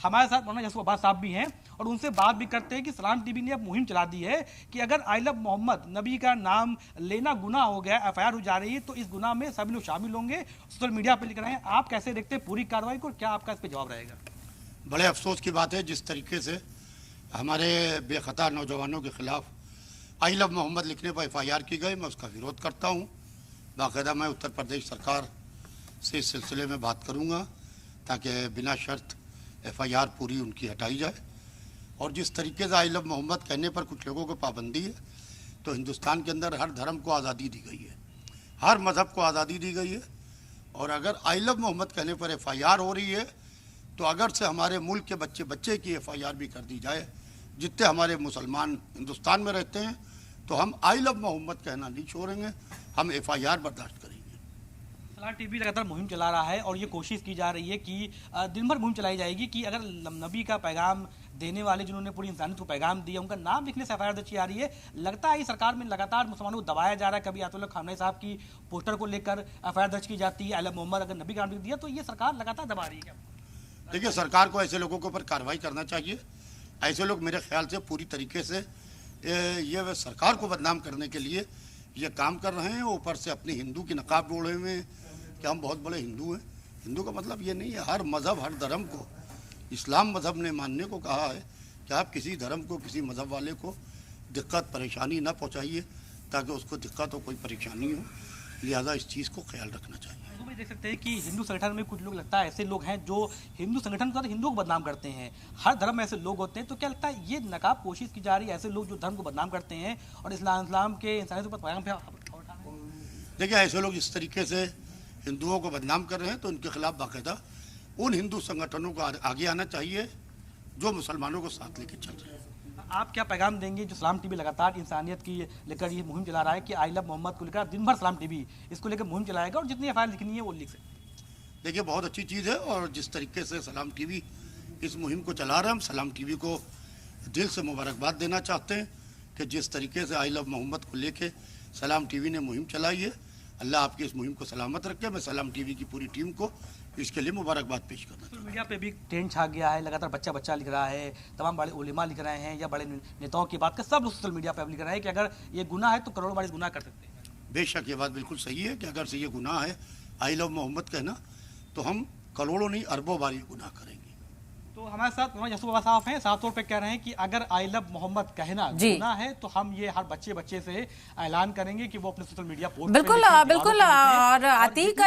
हमारे साथ मौलाना यासूफ अब्बास साहब भी हैं और उनसे बात भी करते हैं कि सलाम टीवी ने अब मुहिम चला दी है कि अगर आई लव मोहम्मद नबी का नाम लेना गुनाह हो गया, एफआईआर हो जा रही है, तो इस गुनाह में सभी लोग शामिल होंगे, सोशल मीडिया पर लिख रहे हैं। आप कैसे देखते हैं पूरी कार्रवाई को, क्या आपका इस पर जवाब रहेगा? बड़े अफसोस की बात है जिस तरीके से हमारे बेखता नौजवानों के खिलाफ आई लव मोहम्मद लिखने पर एफआईआर की गई। मैं उसका विरोध करता हूँ। बाकायदा मैं उत्तर प्रदेश सरकार से इस सिलसिले में बात करूँगा ताकि बिना शर्त एफआईआर पूरी उनकी हटाई जाए। और जिस तरीके से आई लव मोहम्मद कहने पर कुछ लोगों को पाबंदी है, तो हिंदुस्तान के अंदर हर धर्म को आज़ादी दी गई है, हर मज़हब को आज़ादी दी गई है। और अगर आई लव मोहम्मद कहने पर एफआईआर हो रही है, तो अगर से हमारे मुल्क के बच्चे बच्चे की एफआईआर भी कर दी जाए, जितने हमारे मुसलमान हिंदुस्तान में रहते हैं, तो हम आई लव मोहम्मद कहना नहीं छोड़ेंगे, हम एफआईआर बर्दाश्त करेंगे। सलाम टीवी लगातार मुहिम चला रहा है और ये कोशिश की जा रही है कि दिन भर मुहिम चलाई जाएगी कि अगर नबी का पैगाम देने वाले जिन्होंने पूरी इंसानियत को पैगाम दिया, उनका नाम लिखने से एफआईआर दर्ज की जा रही है। लगता है सरकार में लगातार मुसलमानों को दबाया जा रहा है। कभी आयतुल्लाह खामनेई साहब की पोस्टर को लेकर एफआईआर दर्ज की जाती है, आई लव मोहम्मद अगर नबी का नाम लिख दिया, तो ये सरकार लगातार दबा रही है। देखिए, सरकार को ऐसे लोगों के ऊपर कार्रवाई करना चाहिए। ऐसे लोग मेरे ख्याल से पूरी तरीके से ये सरकार को बदनाम करने के लिए ये काम कर रहे हैं। ऊपर से अपनी हिंदू की नकाब ओढ़े हुए हैं कि हम बहुत बड़े हिंदू हैं। हिंदू का मतलब ये नहीं है। हर मज़हब, हर धर्म को इस्लाम मज़हब ने मानने को कहा है कि आप किसी धर्म को, किसी मज़हब वाले को दिक्कत परेशानी ना पहुँचाइए ताकि उसको दिक्कत हो, कोई परेशानी हो। लिहाजा इस चीज़ को ख्याल रखना चाहिए। देख सकते हैं कि हिंदू संगठन में कुछ लोग लगता है ऐसे लोग हैं जो हिंदू संगठन के साथ हिंदुओं को बदनाम करते हैं। हर धर्म में ऐसे लोग होते हैं, तो क्या लगता है ये नकाब कोशिश की जा रही है ऐसे लोग जो धर्म को बदनाम करते हैं और इस्लाम के इंसानियत पर पैगाम पे? देखिए, ऐसे लोग इस तरीके से हिंदुओं को बदनाम कर रहे हैं, तो उनके खिलाफ बाकायदा उन हिंदू संगठनों को आगे आना चाहिए जो मुसलमानों को साथ लेके चल रहे हैं। आप क्या पैगाम देंगे जो सलाम टीवी लगातार इंसानियत की लेकर ये मुहिम चला रहा है कि आई लव मोहम्मद को लेकर दिन भर सलाम टीवी इसको लेकर मुहिम चलाएगा और जितनी एफआईआर लिखनी है वो लिख सकते? देखिए, बहुत अच्छी चीज़ है और जिस तरीके से सलाम टीवी इस मुहिम को चला रहे हैं, हम सलाम टीवी को दिल से मुबारकबाद देना चाहते हैं कि जिस तरीके से आई लव मोहम्मद को लेके सलाम टीवी ने मुहिम चलाई है। अल्लाह आपकी इस मुहिम को सलामत रखे। मैं सलाम टीवी की पूरी टीम को इसके लिए मुबारकबाद पेश करता हूँ। सोशल मीडिया पे भी ट्रेंड छा गया है, लगातार बच्चा बच्चा लिख रहा है, तमाम बड़े उलेमा लिख रहे हैं या बड़े नेताओं की बात कर सब लोग सोशल मीडिया पे लिख रहे हैं कि अगर ये गुनाह है तो करोड़ों बार इस गुनाह कर सकते हैं। बेशक ये बात बिल्कुल सही है कि अगर से ये गुनाह है आई लव मोहम्मद कहना, तो हम करोड़ों नहीं अरबों बार ये गुनाह करेंगे। तो हमारे साथ यासूफ अब्बास साहब हैं, साफ तौर पे कह रहे हैं कि अगर आई लव मोहम्मद कहना गुनाह है तो हम ये हर बच्चे से ऐलान करेंगे कि वो अपने सोशल मीडिया पोस्ट बिल्कुल बिल्कुल। और आतिक